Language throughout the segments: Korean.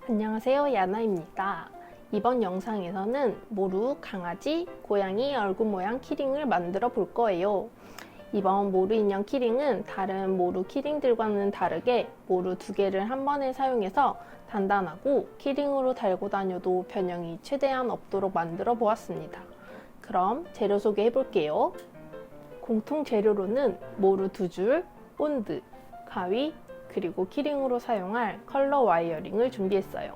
안녕하세요, 야나입니다. 이번 영상에서는 모루, 강아지, 고양이 얼굴 모양 키링을 만들어 볼 거예요. 이번 모루 인형 키링은 다른 모루 키링들과는 다르게 모루 두 개를 한 번에 사용해서 단단하고 키링으로 달고 다녀도 변형이 최대한 없도록 만들어 보았습니다. 그럼 재료 소개해 볼게요. 공통 재료로는 모루 2줄, 본드, 가위, 그리고 키링으로 사용할 컬러 와이어링을 준비했어요.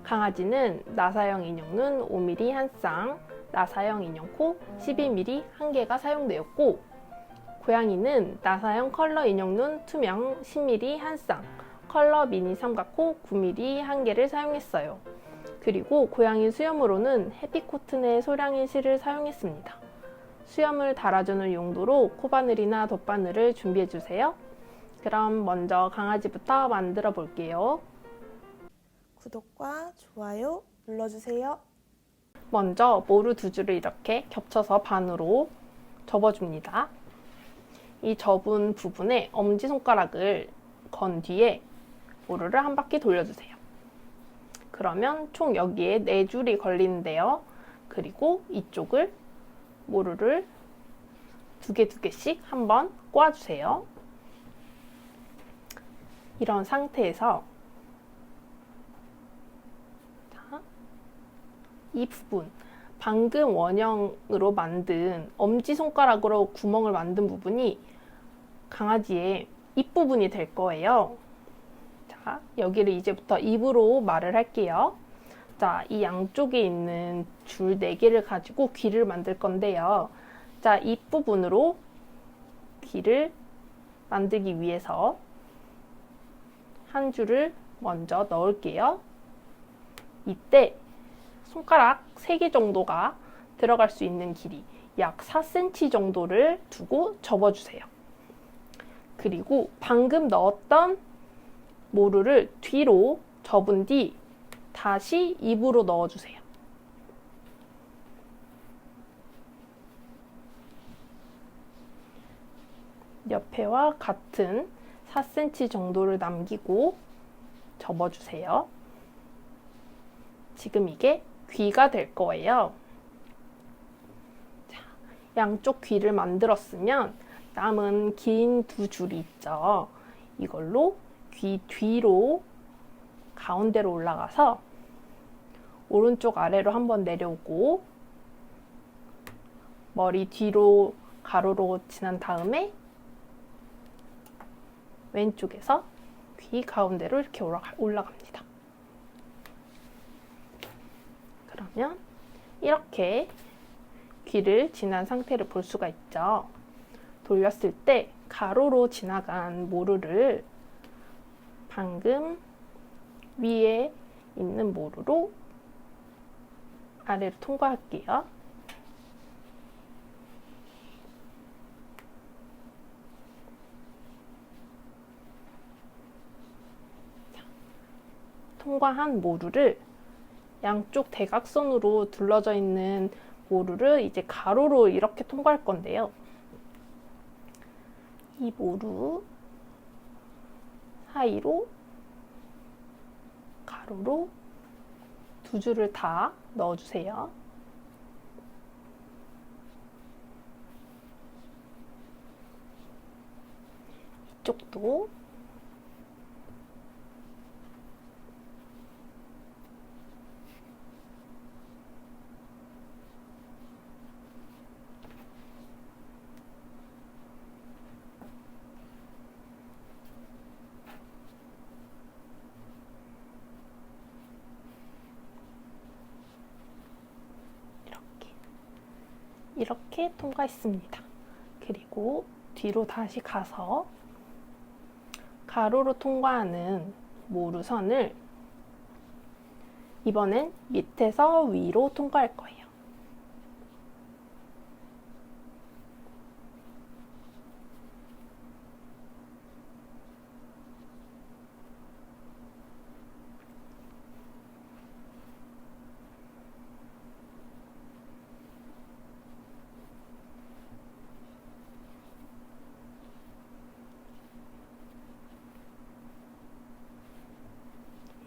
강아지는 나사형 인형눈 5mm 한 쌍, 나사형 인형코 12mm 한 개가 사용되었고, 고양이는 나사형 컬러 인형눈 투명 10mm 한 쌍, 컬러 미니 삼각코 9mm 한 개를 사용했어요. 그리고 고양이 수염으로는 해피코튼의 소량의 실을 사용했습니다. 수염을 달아주는 용도로 코바늘이나 덧바늘을 준비해주세요. 그럼 먼저 강아지부터 만들어 볼게요. 구독과 좋아요 눌러주세요. 먼저 모루 2줄을 이렇게 겹쳐서 반으로 접어줍니다. 이 접은 부분에 엄지손가락을 건 뒤에 모루를 한 바퀴 돌려주세요. 그러면 총 여기에 4줄이 걸리는데요. 그리고 이쪽을 모루를 2개씩 한번 꼬아주세요. 이런 상태에서 이 부분, 방금 원형으로 만든 엄지손가락으로 구멍을 만든 부분이 강아지의 입부분이 될 거예요. 자, 여기를 이제부터 입으로 말을 할게요. 자, 이 양쪽에 있는 줄 4개를 가지고 귀를 만들 건데요. 자, 입부분으로 귀를 만들기 위해서 한 줄을 먼저 넣을게요. 이때 손가락 3개 정도가 들어갈 수 있는 길이 약 4cm 정도를 두고 접어주세요. 그리고 방금 넣었던 모루를 뒤로 접은 뒤 다시 입으로 넣어주세요. 옆에와 같은 4cm 정도를 남기고 접어주세요. 지금 이게 귀가 될 거예요. 자, 양쪽 귀를 만들었으면 남은 긴 2줄이 있죠. 이걸로 귀 뒤로 가운데로 올라가서 오른쪽 아래로 한번 내려오고 머리 뒤로 가로로 지난 다음에 왼쪽에서 귀 가운데로 이렇게 올라갑니다. 그러면 이렇게 귀를 지난 상태를 볼 수가 있죠. 돌렸을 때 가로로 지나간 모루를 방금 위에 있는 모루로 아래로 통과할게요. 통과한 모루를 양쪽 대각선으로 둘러져 있는 모루를 이제 가로로 이렇게 통과할 건데요. 이 모루 사이로 가로로 2줄을 다 넣어주세요. 이쪽도 이렇게 통과했습니다. 그리고 뒤로 다시 가서 가로로 통과하는 모루선을 이번엔 밑에서 위로 통과할 거예요.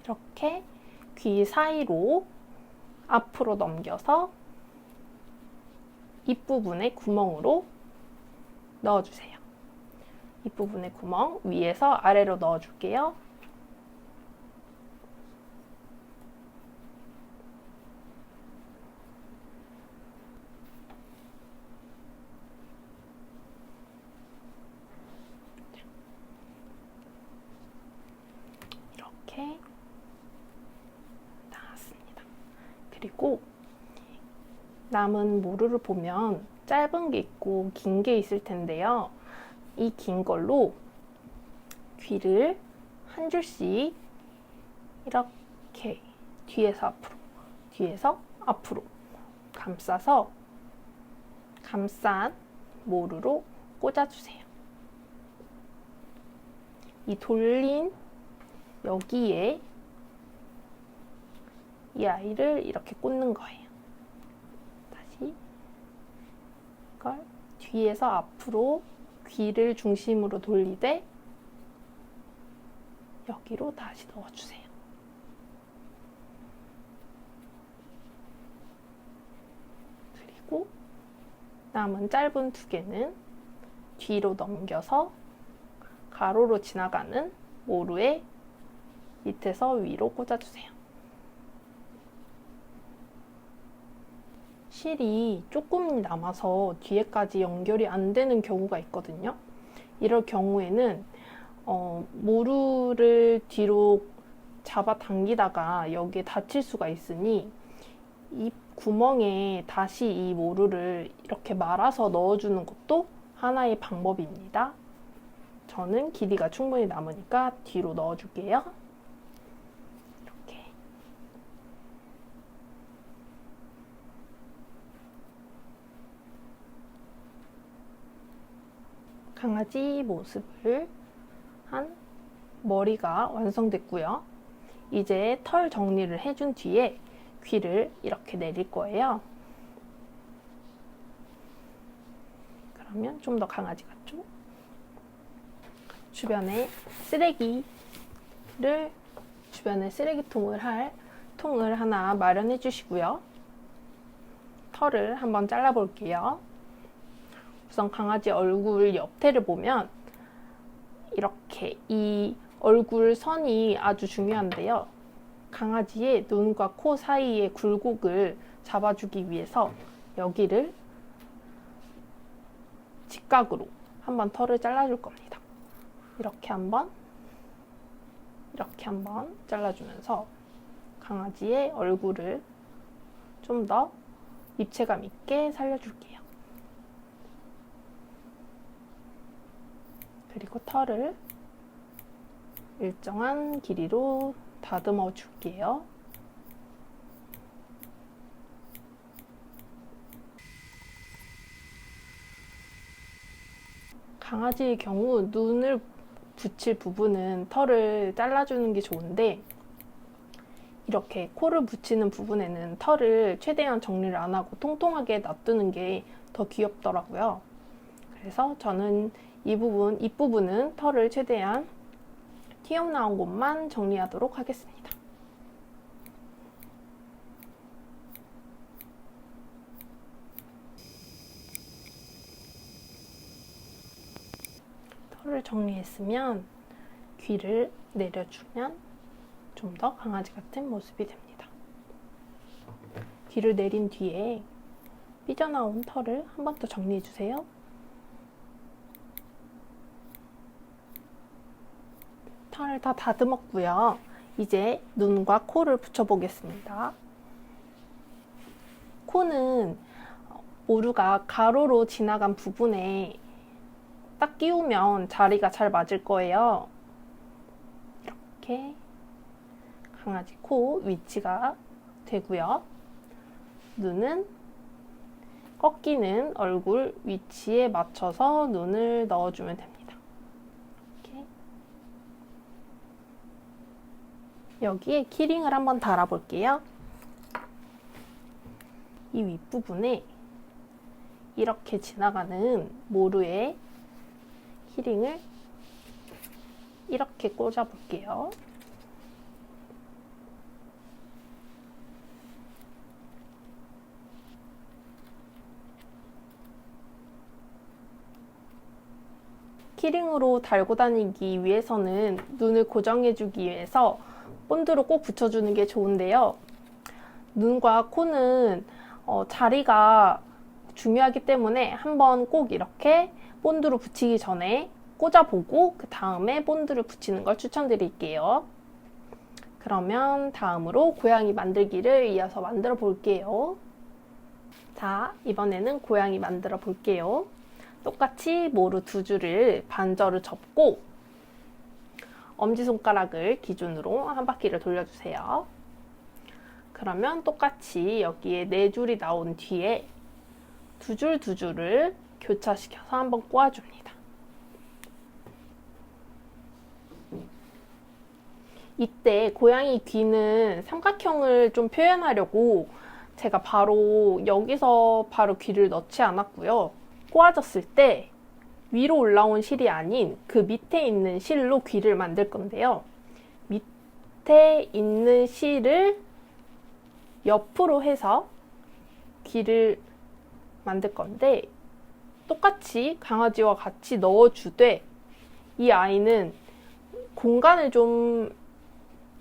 이렇게 귀 사이로 앞으로 넘겨서 입부분의 구멍으로 넣어주세요. 입부분의 구멍 위에서 아래로 넣어줄게요. 이렇게 나왔습니다. 그리고 남은 모루를 보면 짧은 게 있고 긴 게 있을 텐데요. 이 긴 걸로 귀를 한 줄씩 이렇게 뒤에서 앞으로 감싸서 감싼 모루로 꽂아주세요. 이 돌린 여기에 이 아이를 이렇게 꽂는 거예요. 다시 이걸 뒤에서 앞으로 귀를 중심으로 돌리되 여기로 다시 넣어주세요. 그리고 남은 짧은 두 개는 뒤로 넘겨서 가로로 지나가는 모루에 밑에서 위로 꽂아주세요. 실이 조금 남아서 뒤에까지 연결이 안 되는 경우가 있거든요. 이럴 경우에는 모루를 뒤로 잡아 당기다가 여기에 다칠 수가 있으니 이 구멍에 다시 이 모루를 이렇게 말아서 넣어주는 것도 하나의 방법입니다. 저는 길이가 충분히 남으니까 뒤로 넣어줄게요. 이렇게. 강아지 모습을 한 머리가 완성됐고요. 이제 털 정리를 해준 뒤에 귀를 이렇게 내릴 거예요. 그러면 좀 더 강아지 같죠? 주변에 쓰레기통을 할 통을 하나 마련해 주시고요. 털을 한번 잘라 볼게요. 우선 강아지 얼굴 옆태를 보면 이렇게 이 얼굴 선이 아주 중요한데요. 강아지의 눈과 코 사이의 굴곡을 잡아주기 위해서 여기를 직각으로 한번 털을 잘라줄 겁니다. 이렇게 한번 잘라주면서 강아지의 얼굴을 좀 더 입체감 있게 살려줄게요. 그리고 털을 일정한 길이로 다듬어 줄게요. 강아지의 경우 눈을 붙일 부분은 털을 잘라주는 게 좋은데 이렇게 코를 붙이는 부분에는 털을 최대한 정리를 안 하고 통통하게 놔두는 게 더 귀엽더라고요. 그래서 저는 윗부분은 털을 최대한 튀어나온 곳만 정리하도록 하겠습니다. 털을 정리했으면 귀를 내려주면 좀 더 강아지 같은 모습이 됩니다. 귀를 내린 뒤에 삐져나온 털을 한 번 더 정리해 주세요. 털을 다 다듬었고요. 이제 눈과 코를 붙여보겠습니다. 코는 모루가 가로로 지나간 부분에 딱 끼우면 자리가 잘 맞을 거예요. 이렇게 강아지 코 위치가 되고요. 눈은 꺾이는 얼굴 위치에 맞춰서 눈을 넣어주면 됩니다. 이렇게. 여기에 키링을 한번 달아볼게요. 이 윗부분에 이렇게 지나가는 모루에 키링을 이렇게 꽂아볼게요. 키링으로 달고 다니기 위해서는 눈을 고정해주기 위해서 본드를 꼭 붙여주는 게 좋은데요. 눈과 코는 자리가 중요하기 때문에 한번 꼭 이렇게 본드로 붙이기 전에 꽂아보고 그 다음에 본드를 붙이는 걸 추천드릴게요. 그러면 다음으로 고양이 만들기를 이어서 만들어 볼게요. 자, 이번에는 고양이 만들어 볼게요. 똑같이 모루 2줄을 반절을 접고 엄지손가락을 기준으로 한 바퀴를 돌려주세요. 그러면 똑같이 여기에 4줄이 나온 뒤에 2줄을 교차시켜서 한번 꼬아줍니다. 이때 고양이 귀는 삼각형을 좀 표현하려고 제가 바로 여기서 바로 귀를 넣지 않았고요. 꼬아졌을 때 위로 올라온 실이 아닌 그 밑에 있는 실로 귀를 만들 건데요. 밑에 있는 실을 옆으로 해서 귀를 만들 건데 똑같이 강아지와 같이 넣어주되 이 아이는 공간을 좀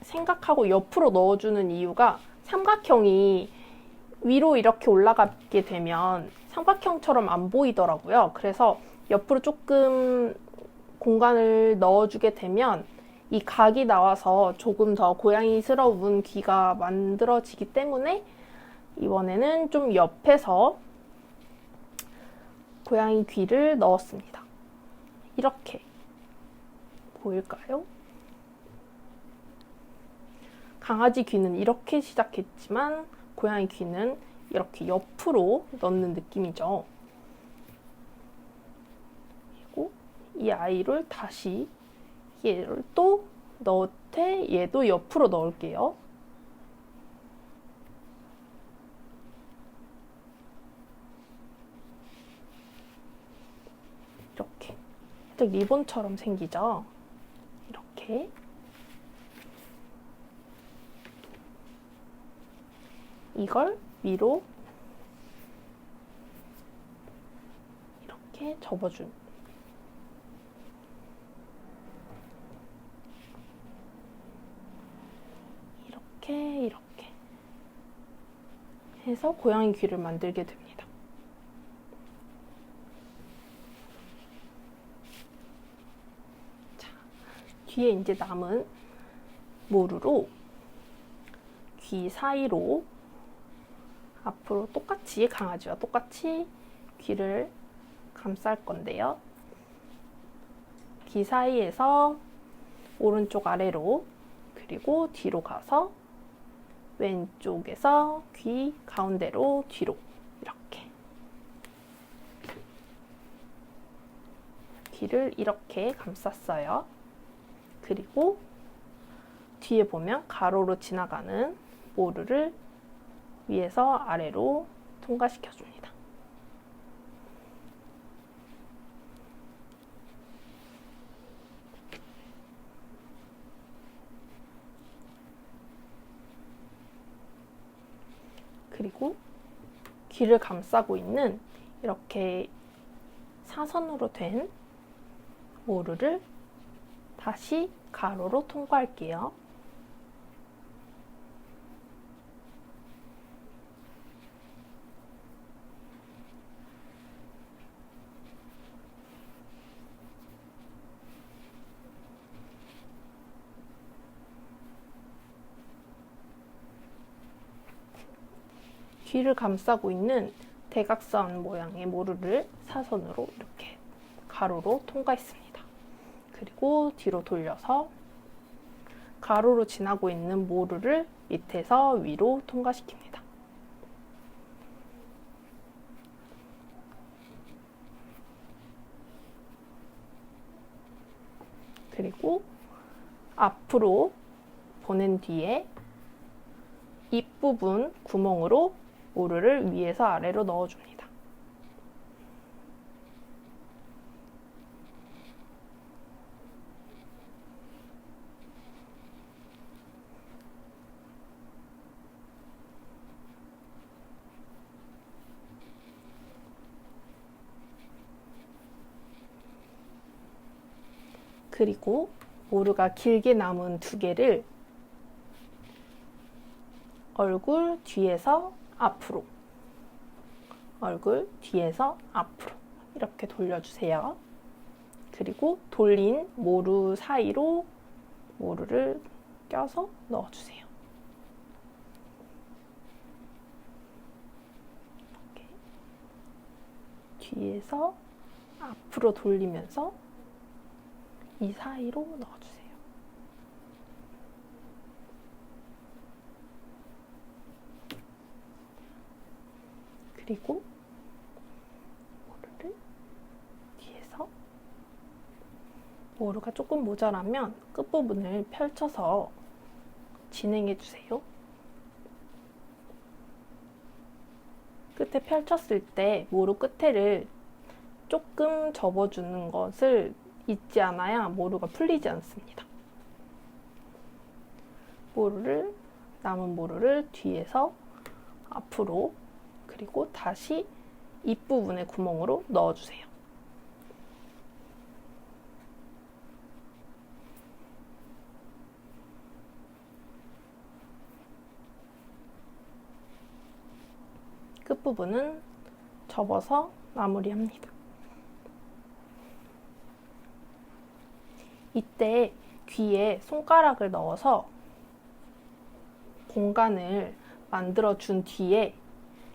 생각하고 옆으로 넣어주는 이유가 삼각형이 위로 이렇게 올라가게 되면 삼각형처럼 안 보이더라고요. 그래서 옆으로 조금 공간을 넣어주게 되면 이 각이 나와서 조금 더 고양이스러운 귀가 만들어지기 때문에 이번에는 좀 옆에서 고양이 귀를 넣었습니다. 이렇게 보일까요? 강아지 귀는 이렇게 시작했지만 고양이 귀는 이렇게 옆으로 넣는 느낌이죠. 그리고 이 아이를 다시 얘를 또 넣되 얘도 옆으로 넣을게요. 이렇게 살짝 리본처럼 생기죠. 이렇게 이걸 위로 이렇게 접어준 이렇게 해서 고양이 귀를 만들게 됩니다. 자, 뒤에 이제 남은 모루로 귀 사이로 앞으로 똑같이 강아지와 똑같이 귀를 감쌀 건데요. 귀 사이에서 오른쪽 아래로 그리고 뒤로 가서 왼쪽에서 귀 가운데로 뒤로 이렇게 귀를 이렇게 감쌌어요. 그리고 뒤에 보면 가로로 지나가는 모루를 위에서 아래로 통과시켜 줍니다. 그리고 귀를 감싸고 있는 이렇게 사선으로 된 모루를 다시 가로로 통과할게요. 귀를 감싸고 있는 대각선 모양의 모루를 사선으로 이렇게 가로로 통과했습니다. 그리고 뒤로 돌려서 가로로 지나고 있는 모루를 밑에서 위로 통과시킵니다. 그리고 앞으로 보낸 뒤에 입부분 구멍으로 모루를 위에서 아래로 넣어줍니다. 그리고 모루가 길게 남은 두 개를 얼굴 뒤에서 앞으로, 얼굴 뒤에서 앞으로 이렇게 돌려주세요. 그리고 돌린 모루 사이로 모루를 껴서 넣어주세요. 이렇게 뒤에서 앞으로 돌리면서 이 사이로 넣어주세요. 그리고 모루를 뒤에서, 모루가 조금 모자라면 끝부분을 펼쳐서 진행해 주세요. 끝에 펼쳤을 때 모루 끝에를 조금 접어주는 것을 잊지 않아야 모루가 풀리지 않습니다. 남은 모루를 뒤에서 앞으로, 그리고 다시 입부분의 구멍으로 넣어주세요. 끝부분은 접어서 마무리합니다. 이때 귀에 손가락을 넣어서 공간을 만들어 준 뒤에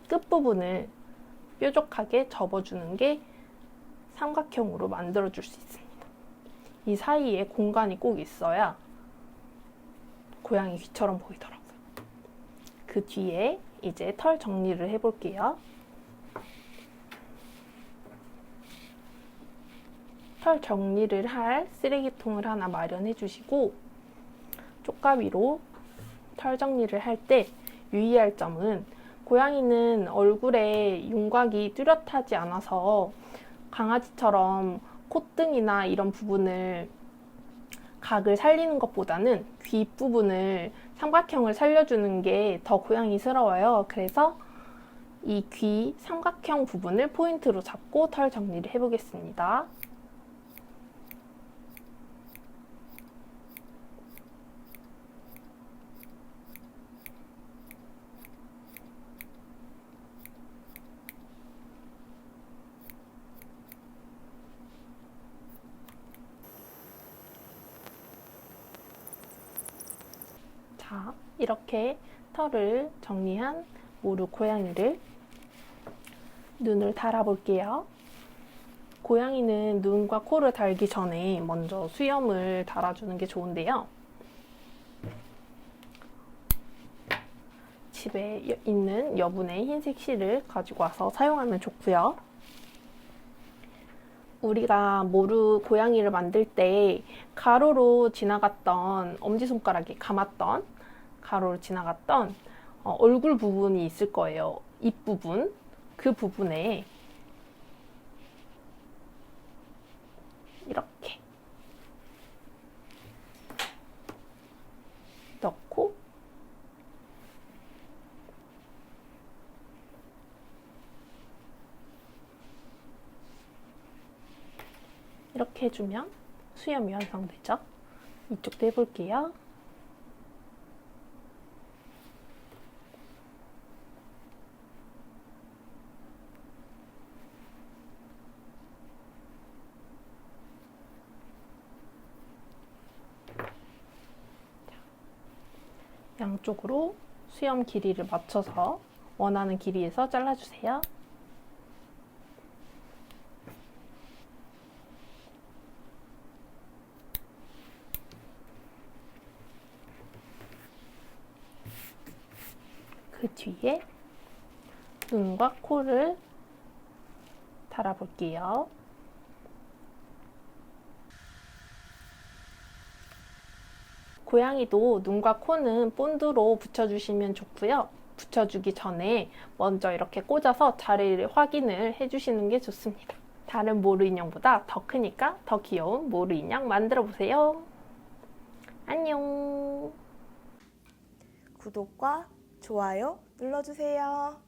끝부분을 뾰족하게 접어주는 게 삼각형으로 만들어 줄 수 있습니다. 이 사이에 공간이 꼭 있어야 고양이 귀처럼 보이더라고요. 그 뒤에 이제 털 정리를 해볼게요. 털 정리를 할 쓰레기통을 하나 마련해 주시고, 쪽가위로 털 정리를 할 때 유의할 점은, 고양이는 얼굴에 윤곽이 뚜렷하지 않아서 강아지처럼 콧등이나 이런 부분을 각을 살리는 것보다는 귀 부분을 삼각형을 살려주는 게 더 고양이스러워요. 그래서 이 귀 삼각형 부분을 포인트로 잡고 털 정리를 해보겠습니다. 자, 이렇게 털을 정리한 모루 고양이를 눈을 달아볼게요. 고양이는 눈과 코를 달기 전에 먼저 수염을 달아주는 게 좋은데요. 집에 있는 여분의 흰색 실을 가지고 와서 사용하면 좋고요. 우리가 모루 고양이를 만들 때 가로로 지나갔던, 엄지손가락에 감았던 가로로 지나갔던 얼굴 부분이 있을 거예요. 입부분, 그 부분에 이렇게 넣고 이렇게 해주면 수염이 완성되죠. 이쪽도 해볼게요. 양쪽으로 수염 길이를 맞춰서 원하는 길이에서 잘라주세요. 그 뒤에 눈과 코를 달아볼게요. 고양이도 눈과 코는 본드로 붙여주시면 좋고요. 붙여주기 전에 먼저 이렇게 꽂아서 자리를 확인을 해주시는 게 좋습니다. 다른 모루 인형보다 더 크니까 더 귀여운 모루 인형 만들어 보세요. 안녕. 구독과 좋아요 눌러주세요.